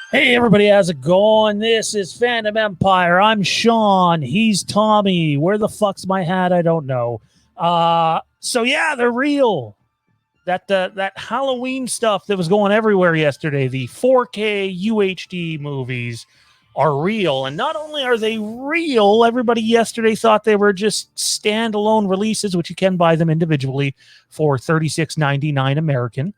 Hey everybody, how's it going? This is Fandom Empire. I'm Shawn. He's Tommy. Where the fuck's my hat? I don't know. So yeah, they're real. That Halloween stuff that was going everywhere yesterday, the 4K UHD movies are real. And not only are they real, everybody yesterday thought they were just standalone releases, which you can buy them individually for $36.99 American,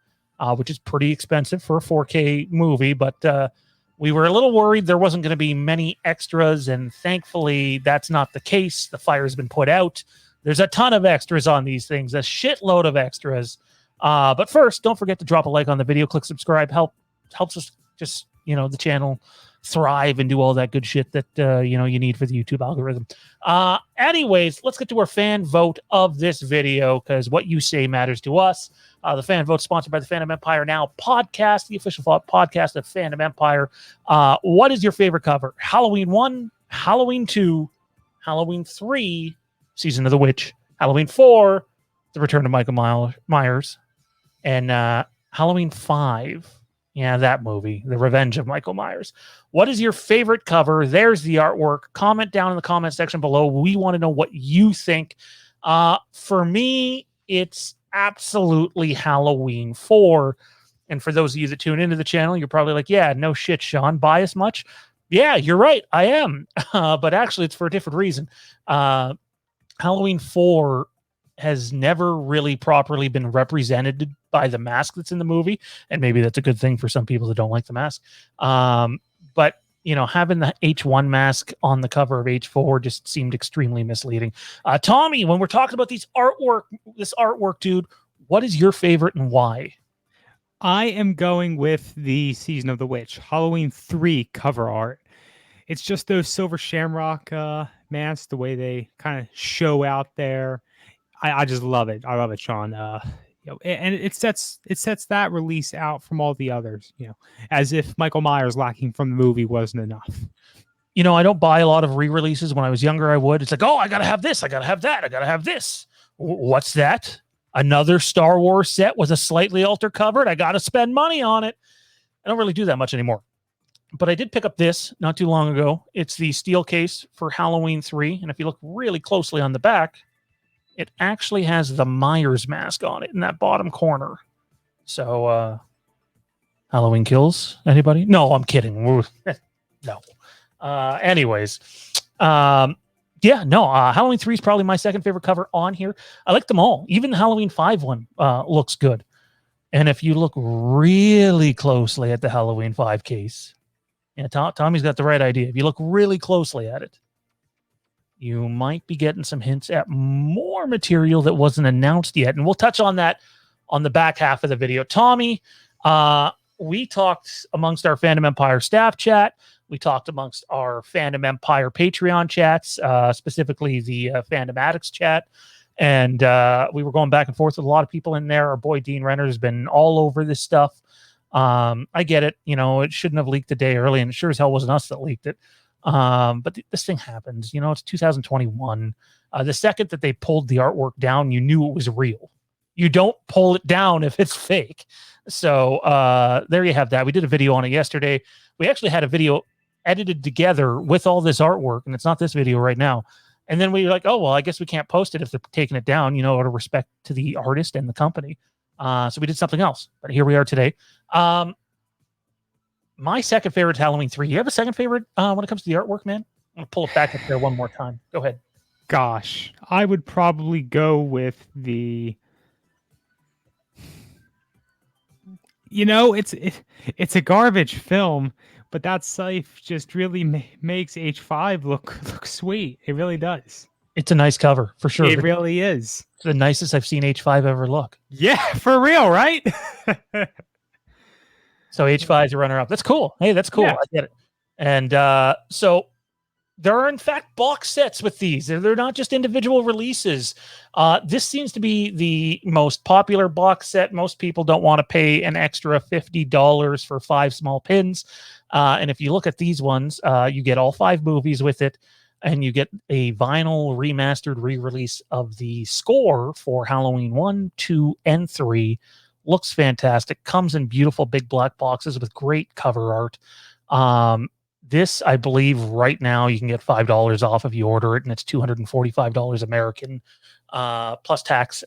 which is pretty expensive for a 4K movie. But we were a little worried there wasn't going to be many extras, and thankfully that's not the case. The fire's been put out. There's a ton of extras on these things, a shitload of extras. But first, don't forget to drop a like on the video, click subscribe. Helps us just, the channel thrive and do all that good shit that, you need for the YouTube algorithm. Anyways, let's get to our fan vote of this video, because what you say matters to us. The fan vote sponsored by the Fandom Empire Now podcast, the official podcast of Fandom Empire. What is your favorite cover? Halloween 1, Halloween 2, Halloween 3, Season of the Witch, Halloween 4, The Return of Michael Myers, and Halloween 5. Yeah, that movie, The Revenge of Michael Myers. What is your favorite cover? There's the artwork. Comment down in the comment section below. We want to know what you think. For me, it's absolutely Halloween 4. And for those of you that tune into the channel, you're probably like, yeah, no shit, Shawn, bias much? Yeah, you're right. I am. But actually, it's for a different reason. Halloween 4 has never really properly been represented by the mask that's in the movie. And maybe that's a good thing for some people that don't like the mask. But having the H1 mask on the cover of H4 just seemed extremely misleading. Tommy, when we're talking about this artwork, dude, what is your favorite and why? I am going with the Season of the Witch, Halloween 3 cover art. It's just those silver shamrock masks, the way they kind of show out there. I just love it. I love it, Shawn. And it sets that release out from all the others, as if Michael Myers lacking from the movie wasn't enough. I don't buy a lot of re-releases. When I was younger, I would. It's like, oh, I got to have this. I got to have that. I got to have this. What's that? Another Star Wars set with a slightly altered cover. I got to spend money on it. I don't really do that much anymore. But I did pick up this not too long ago. It's the steel case for Halloween 3. And if you look really closely on the back, it actually has the Myers mask on it in that bottom corner. So, Halloween Kills, anybody? No, I'm kidding. No. Anyways, Halloween 3 is probably my second favorite cover on here. I like them all. Even the Halloween 5 one looks good. And if you look really closely at the Halloween 5 case, Tommy's got the right idea. If you look really closely at it, you might be getting some hints at more material that wasn't announced yet. And we'll touch on that on the back half of the video. Tommy, we talked amongst our Fandom Empire staff chat. We talked amongst our Fandom Empire Patreon chats, specifically the Fandom Addicts chat. And we were going back and forth with a lot of people in there. Our boy Dean Renner has been all over this stuff. I get it. It shouldn't have leaked a day early, and it sure as hell wasn't us that leaked it. But this thing happens, it's 2021. The second that they pulled the artwork down, you knew it was real. You don't pull it down if it's fake. So there you have that. We did a video on it yesterday. We actually had a video edited together with all this artwork, and it's not this video right now. And then we were like, oh, well, I guess we can't post it if they're taking it down, out of respect to the artist and the company. So we did something else, but here we are today. My second favorite is Halloween 3. You have a second favorite when it comes to the artwork, man? I'm going to pull it back up there one more time. Go ahead. Gosh, I would probably go with the... it's a garbage film, but that Scythe just really makes H5 look sweet. It really does. It's a nice cover, for sure. It really is. It's the nicest I've seen H5 ever look. Yeah, for real, right? So H5 is a runner-up. That's cool. Hey, that's cool. Yeah. I get it. And so there are, in fact, box sets with these. They're not just individual releases. This seems to be the most popular box set. Most people don't want to pay an extra $50 for 5 small pins. And if you look at these ones, you get all 5 movies with it. And you get a vinyl remastered re-release of the score for Halloween 1, 2, and 3. Looks fantastic. Comes in beautiful big black boxes with great cover art. This, I believe, right now you can get $5 off if you order it, and it's $245 American, plus tax,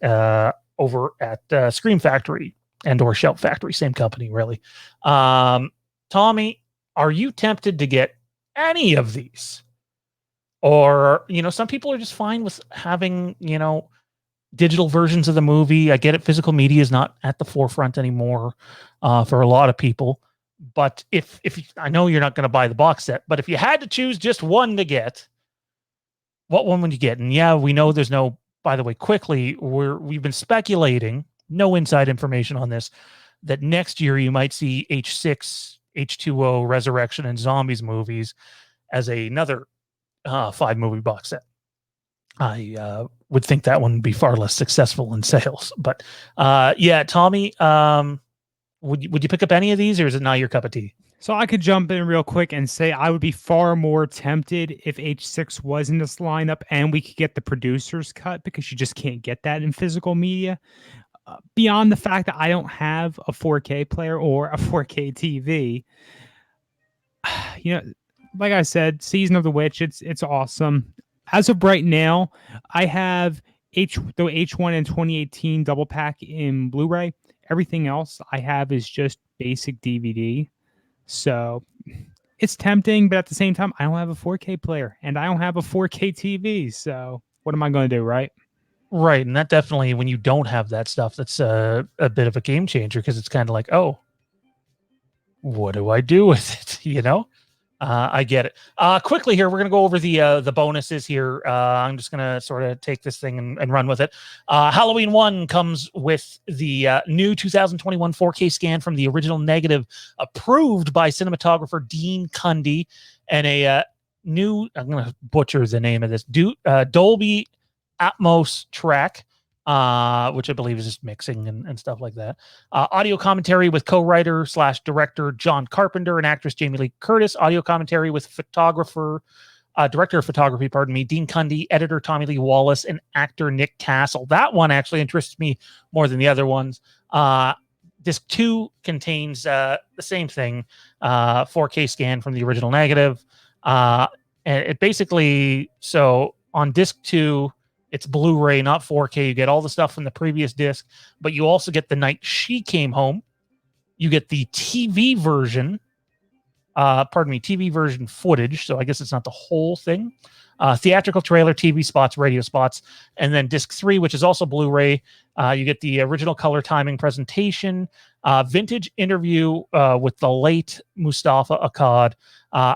over at Scream Factory and/or Shelf Factory, same company, really. Tommy, are you tempted to get any of these? Or, some people are just fine with having, digital versions of the movie. I get it. Physical media is not at the forefront anymore for a lot of people. But if I know you're not going to buy the box set, but if you had to choose just one to get, what one would you get? And yeah, we know there's no, by the way, quickly, we've been speculating, no inside information on this, that next year you might see H6, H2O, Resurrection, and Zombies movies as another 5-movie box set. I would think that one would be far less successful in sales. But yeah, Tommy, would you pick up any of these, or is it not your cup of tea? So I could jump in real quick and say I would be far more tempted if H6 was in this lineup and we could get the producer's cut, because you just can't get that in physical media. Beyond the fact that I don't have a 4K player or a 4K TV, like I said, Season of the Witch, it's awesome. As of right now, I have the H1 and 2018 double pack in Blu-ray. Everything else I have is just basic DVD. So it's tempting, but at the same time, I don't have a 4K player and I don't have a 4K TV. So what am I going to do, right? Right. And that definitely, when you don't have that stuff, that's a bit of a game changer, because it's kind of like, oh, what do I do with it? I get it. Quickly here, we're going to go over the bonuses here. I'm just going to sort of take this thing and run with it. Halloween 1 comes with the new 2021 4K scan from the original negative, approved by cinematographer Dean Cundy, and a new, I'm going to butcher the name of this, Dolby Atmos track, which I believe is just mixing and stuff like that. Audio commentary with co-writer / director John Carpenter and actress Jamie Lee Curtis. Audio commentary with director of photography, Dean Cundy, editor Tommy Lee Wallace, and actor Nick Castle. That one actually interests me more than the other ones. Disc 2 contains the same thing, 4K scan from the original negative. And it basically, so on disc 2, it's Blu-ray, not 4K. You get all the stuff from the previous disc, but you also get The Night She Came Home. You get the TV version, TV version footage. So I guess it's not the whole thing. Theatrical trailer, TV spots, radio spots. And then disc 3, which is also Blu-ray, you get the original color timing presentation, vintage interview with the late Mustafa Akkad,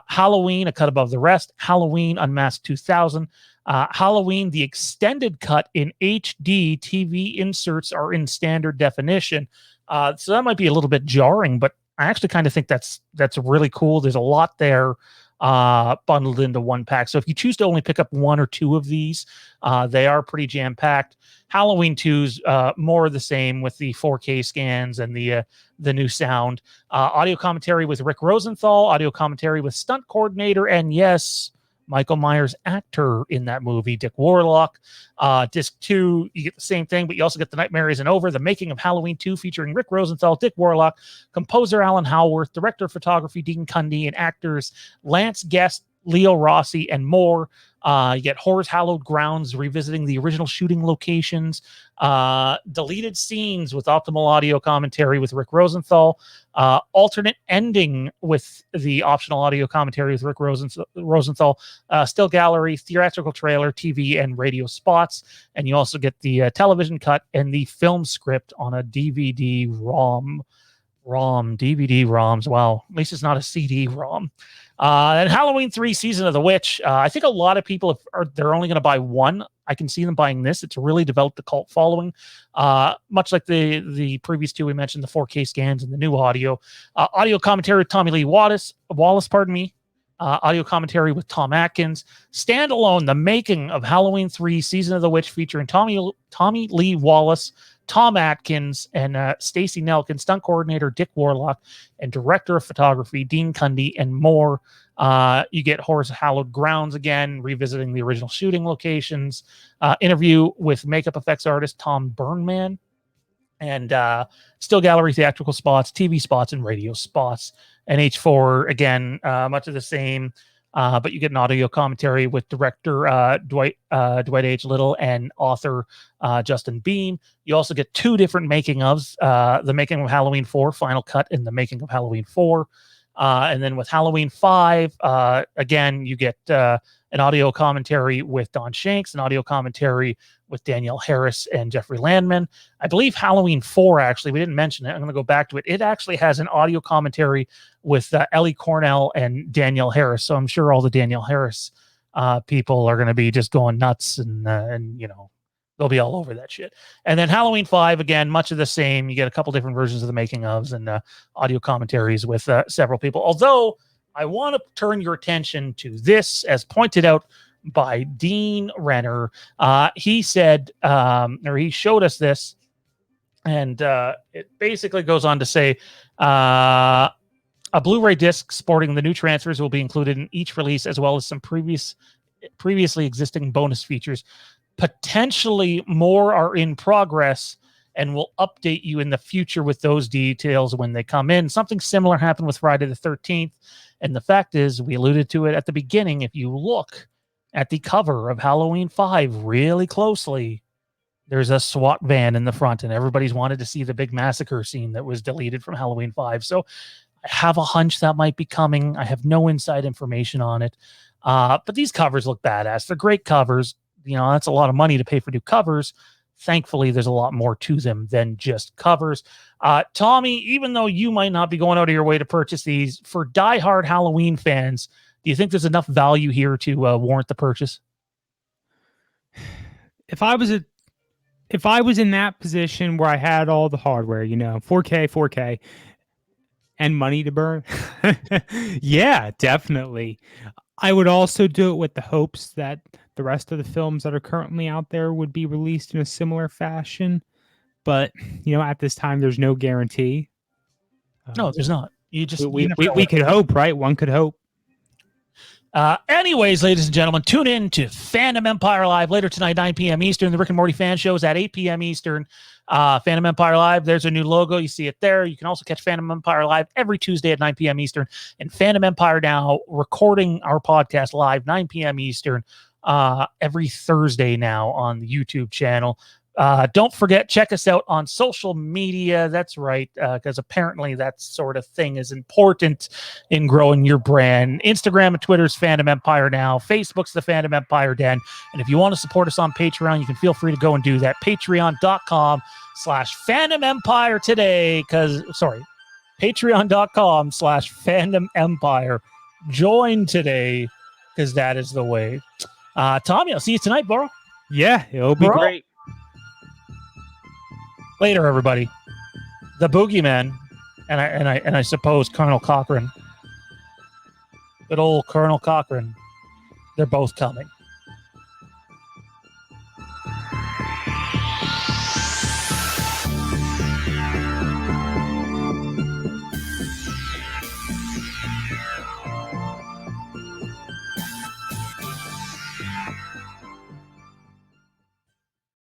Halloween, A Cut Above the Rest, Halloween Unmasked 2000, Halloween, the extended cut in HD. TV inserts are in standard definition. So that might be a little bit jarring, but I actually kind of think that's really cool. There's a lot there bundled into one pack. So if you choose to only pick up 1 or 2 of these, they are pretty jam-packed. Halloween 2's more of the same with the 4K scans and the new sound. Audio commentary with Rick Rosenthal, audio commentary with stunt coordinator, and yes, Michael Myers actor in that movie, Dick Warlock. Disc 2, you get the same thing, but you also get The Nightmare Isn't Over, the making of Halloween 2, featuring Rick Rosenthal, Dick Warlock, composer Alan Howarth, director of photography Dean Cundy, and actors Lance Guest, Leo Rossi, and more. You get Horror's Hallowed Grounds, revisiting the original shooting locations, deleted scenes with optimal audio commentary with Rick Rosenthal, alternate ending with the optional audio commentary with Rick Rosenthal, still gallery, theatrical trailer, TV, and radio spots. And you also get the television cut and the film script on a DVD ROM. DVD ROMs. Wow. At least it's not a CD ROM. And Halloween 3 Season of the Witch. I think a lot of people, they're only going to buy one. I can see them buying this. It's really developed a cult following, much like the previous 2 we mentioned, the 4K scans and the new audio. Audio commentary with Tommy Lee Wallace, audio commentary with Tom Atkins. Standalone, the making of Halloween 3 Season of the Witch, featuring Tommy Lee Wallace, Tom Atkins, and Stacy Nelkin, stunt coordinator Dick Warlock, and director of photography Dean Cundy, and more. You get Horror's Hallowed Grounds again, revisiting the original shooting locations. Interview with makeup effects artist Tom Burnman. and still gallery theatrical spots, TV spots, and radio spots. And H4, again, much of the same, but you get an audio commentary with director Dwight H. Little and author Justin Beam. You also get 2 different making ofs, the making of Halloween 4, Final Cut, and the making of Halloween 4. And then with Halloween 5, again, you get an audio commentary with Don Shanks, an audio commentary with Danielle Harris and Jeffrey Landman. I believe Halloween 4, actually, we didn't mention it. I'm going to go back to it. It actually has an audio commentary with Ellie Cornell and Danielle Harris. So I'm sure all the Danielle Harris people are going to be just going nuts and you know, they'll be all over that shit. And then Halloween 5, again, much of the same. You get a couple different versions of the making ofs and audio commentaries with several people. Although I want to turn your attention to this, as pointed out by Dean Renner. He said, or he showed us this, and it basically goes on to say, a Blu-ray disc sporting the new transfers will be included in each release, as well as some previously existing bonus features. Potentially more are in progress, and we'll update you in the future with those details when they come in. Something similar happened with Friday the 13th. And the fact is, we alluded to it at the beginning. If you look at the cover of Halloween 5 really closely, there's a SWAT van in the front, and everybody's wanted to see the big massacre scene that was deleted from Halloween 5. So I have a hunch that might be coming. I have no inside information on it. But these covers look badass. They're great covers. You know, that's a lot of money to pay for new covers. Thankfully, there's a lot more to them than just covers. Tommy, even though you might not be going out of your way to purchase these, for diehard Halloween fans, do you think there's enough value here to warrant the purchase? If I was in that position where I had all the hardware, you know, 4K, and money to burn, yeah, definitely. I would also do it with the hopes that the rest of the films that are currently out there would be released in a similar fashion. But, you know, at this time, there's no guarantee. No, there's not. We could hope, right? One could hope. Anyways, ladies and gentlemen, tune in to Fandom Empire Live later tonight, 9 p.m. Eastern. The Rick and Morty fan show is at 8 p.m. Eastern. Fandom Empire Live, there's a new logo. You see it there. You can also catch Fandom Empire Live every Tuesday at 9 p.m. Eastern. And Fandom Empire Now, recording our podcast live, 9 p.m. Eastern, every Thursday now on the YouTube channel. Don't forget, check us out on social media. That's right, because apparently that sort of thing is important in growing your brand. Instagram and Twitter's Fandom Empire Now. Facebook's the Fandom Empire Den. And if you want to support us on Patreon, you can feel free to go and do that. Patreon.com/Fandom Empire today. Patreon.com/Fandom Empire. Join today, because that is the way. Tommy, I'll see you tonight, bro. Yeah, it'll be great. Later, everybody. The Boogeyman, and I suppose Colonel Cochran. Good old Colonel Cochran. They're both coming.